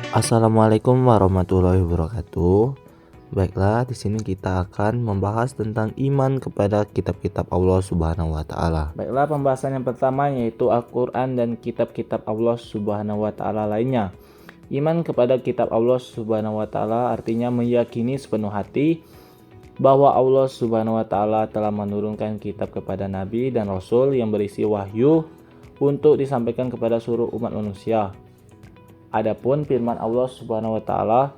Assalamualaikum warahmatullahi wabarakatuh. Baiklah, di sini kita akan membahas tentang iman kepada kitab-kitab Allah Subhanahu wa taala. Baiklah, pembahasan yang pertama yaitu Al-Qur'an dan kitab-kitab Allah Subhanahu wa taala lainnya. Iman kepada kitab Allah Subhanahu wa taala artinya meyakini sepenuh hati bahwa Allah Subhanahu wa taala telah menurunkan kitab kepada nabi dan rasul yang berisi wahyu untuk disampaikan kepada seluruh umat manusia. Adapun firman Allah Subhanahu wa taala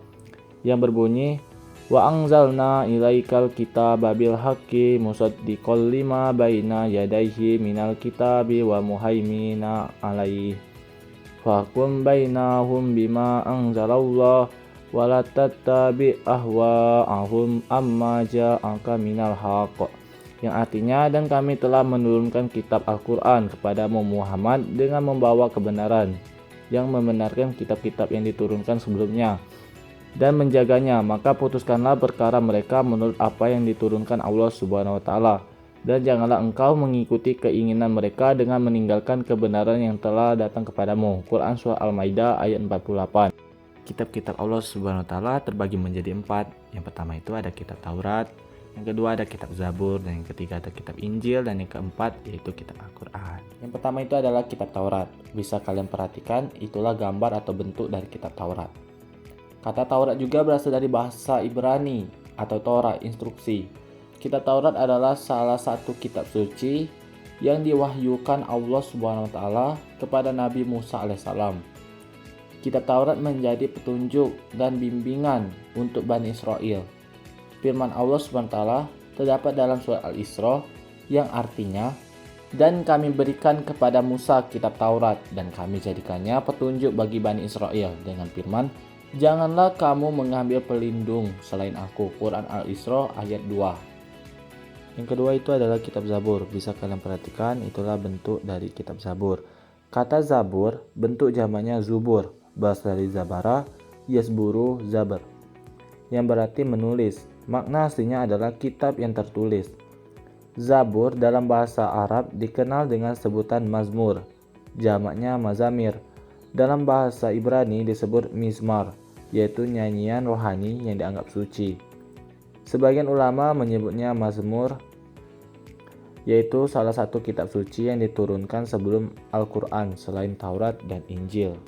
yang berbunyi wa anzalna ilaikal kitaba bil haqqi musaddiqal lima baina yadayhi minal kitabi wa muhaimina alaihi fahkum bainahum bima anzalallah wa la tattabi ahwa'ahum amma ja'aka minal haqq, yang artinya dan kami telah menurunkan kitab Al-Quran kepadamu Muhammad dengan membawa kebenaran yang membenarkan kitab-kitab yang diturunkan sebelumnya dan menjaganya, maka putuskanlah perkara mereka menurut apa yang diturunkan Allah Subhanahu wa taala, dan janganlah engkau mengikuti keinginan mereka dengan meninggalkan kebenaran yang telah datang kepadamu. Quran Surah Al-Maidah ayat 48. Kitab-kitab Allah Subhanahu wa taala terbagi menjadi 4. Yang pertama itu ada kitab Taurat, yang kedua ada kitab Zabur, dan yang ketiga ada kitab Injil, dan yang keempat yaitu kitab Al-Quran. Yang pertama itu adalah kitab Taurat. Bisa kalian perhatikan, itulah gambar atau bentuk dari kitab Taurat. Kata Taurat juga berasal dari bahasa Ibrani atau Torah, instruksi. Kitab Taurat adalah salah satu kitab suci yang diwahyukan Allah Subhanahu wa taala kepada Nabi Musa alaihissalam. Kitab Taurat menjadi petunjuk dan bimbingan untuk Bani Israel. Firman Allah SWT terdapat dalam surat Al-Isra yang artinya, dan kami berikan kepada Musa kitab Taurat dan kami jadikannya petunjuk bagi Bani Israel dengan firman, janganlah kamu mengambil pelindung selain aku. Quran Al-Isra ayat 2. Yang kedua itu adalah kitab Zabur. Bisa kalian perhatikan, itulah bentuk dari kitab Zabur. Kata Zabur bentuk jamaknya Zubur, berasal dari Zabara, Yasburu, Zabar, yang berarti menulis. Makna aslinya adalah kitab yang tertulis. Zabur dalam bahasa Arab dikenal dengan sebutan Mazmur, jamaknya Mazamir. Dalam bahasa Ibrani disebut Mizmar, yaitu nyanyian rohani yang dianggap suci. Sebagian ulama menyebutnya Mazmur, yaitu salah satu kitab suci yang diturunkan sebelum Al-Quran selain Taurat dan Injil.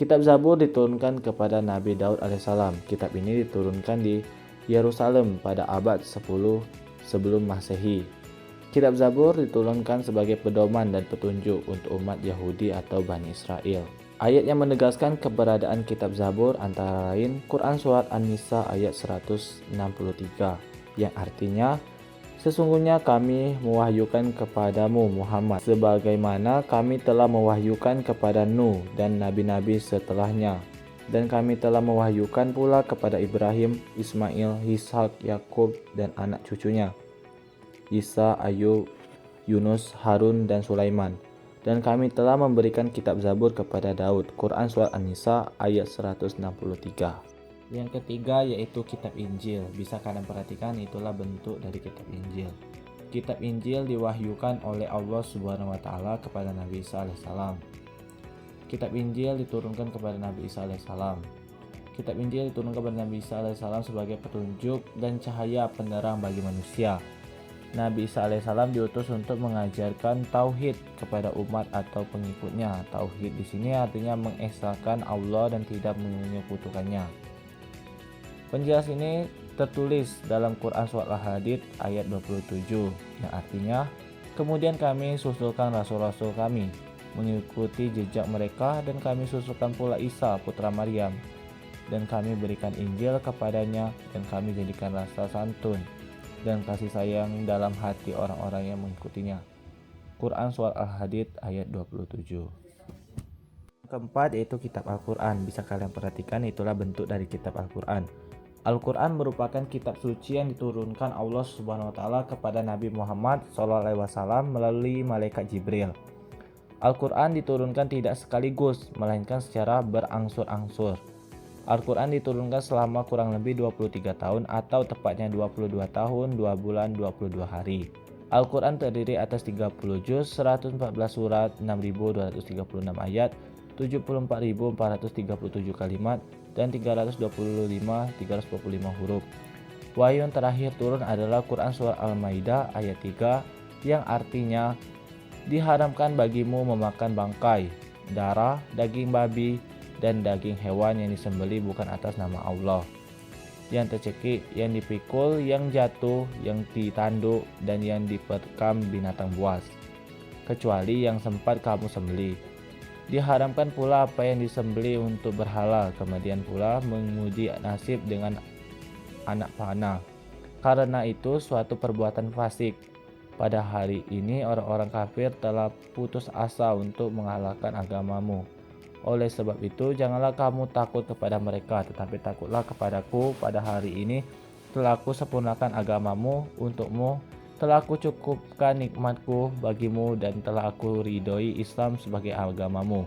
Kitab Zabur diturunkan kepada Nabi Daud alaihissalam. Kitab ini diturunkan di Yerusalem pada abad 10 sebelum Masehi. Kitab Zabur diturunkan sebagai pedoman dan petunjuk untuk umat Yahudi atau Bani Israel. Ayat yang menegaskan keberadaan kitab Zabur antara lain Quran Surat An-Nisa ayat 163 yang artinya, sesungguhnya kami mewahyukan kepadamu Muhammad sebagaimana kami telah mewahyukan kepada Nuh dan nabi-nabi setelahnya. Dan kami telah mewahyukan pula kepada Ibrahim, Ismail, Ishak, Yakub, dan anak cucunya, Isa, Ayub, Yunus, Harun, dan Sulaiman. Dan kami telah memberikan kitab Zabur kepada Daud. Quran Surat An-Nisa ayat 163. Yang ketiga yaitu kitab Injil. Bisa kalian perhatikan, itulah bentuk dari kitab Injil. Kitab Injil diwahyukan oleh Allah Subhanahu wa taala kepada Nabi Isa alaihissalam. Kitab Injil diturunkan kepada Nabi Isa alaihissalam. Kitab Injil diturunkan kepada Nabi Isa alaihissalam sebagai petunjuk dan cahaya penerang bagi manusia. Nabi Isa alaihissalam diutus untuk mengajarkan tauhid kepada umat atau pengikutnya. Tauhid di sini artinya mengesahkan Allah dan tidak menyekutukannya. Penjelas ini tertulis dalam Quran Surat Al-Hadid ayat 27 yang artinya, kemudian kami susulkan rasul-rasul kami mengikuti jejak mereka, dan kami susulkan pula Isa putra Maryam, dan kami berikan Injil kepadanya, dan kami jadikan rasa santun dan kasih sayang dalam hati orang-orang yang mengikutinya. Quran Surat Al-Hadid ayat 27. Keempat yaitu kitab Al-Quran. Bisa kalian perhatikan, itulah bentuk dari kitab Al-Quran. Al-Quran merupakan kitab suci yang diturunkan Allah Subhanahu wa taala kepada Nabi Muhammad SAW melalui malaikat Jibril. Al-Quran diturunkan tidak sekaligus, melainkan secara berangsur-angsur. Al-Quran diturunkan selama kurang lebih 23 tahun atau tepatnya 22 tahun, 2 bulan, 22 hari. Al-Quran terdiri atas 30 juz, 114 surat, 6.236 ayat, 74.437 kalimat, dan 325 huruf. Wahyu yang terakhir turun adalah Quran Surah Al-Maidah ayat 3 yang artinya, diharamkan bagimu memakan bangkai, darah, daging babi, dan daging hewan yang disembelih bukan atas nama Allah, yang tercekik, yang dipikul, yang jatuh, yang ditanduk, dan yang diterkam binatang buas, kecuali yang sempat kamu sembelih. Diharamkan pula apa yang disembelih untuk berhala, kemudian pula menguji nasib dengan anak panah. Karena itu suatu perbuatan fasik. Pada hari ini orang-orang kafir telah putus asa untuk mengalahkan agamamu. Oleh sebab itu janganlah kamu takut kepada mereka, tetapi takutlah kepadaku. Pada hari ini telah aku sempurnakan agamamu untukmu, telah aku cukupkan nikmatku bagimu, dan telah aku ridhoi Islam sebagai agamamu.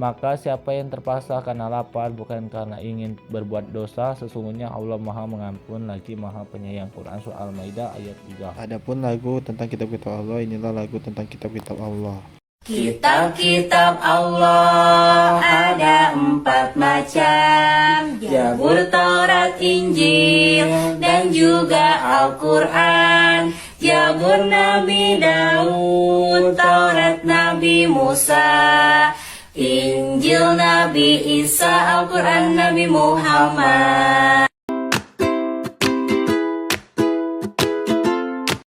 Maka siapa yang terpaksa karena lapar bukan karena ingin berbuat dosa, sesungguhnya Allah Maha Mengampun lagi Maha Penyayang. Quran Surah Al-Maidah ayat 3. Adapun lagu tentang kitab-kitab Allah, inilah lagu tentang kitab-kitab Allah. Kitab-kitab Allah ada 4 macam, Zabur, Taurat, Injil, dan juga Al-Quran. Zabur Nabi Daud, Taurat Nabi Musa, Injil Nabi Isa, Al-Quran Nabi Muhammad.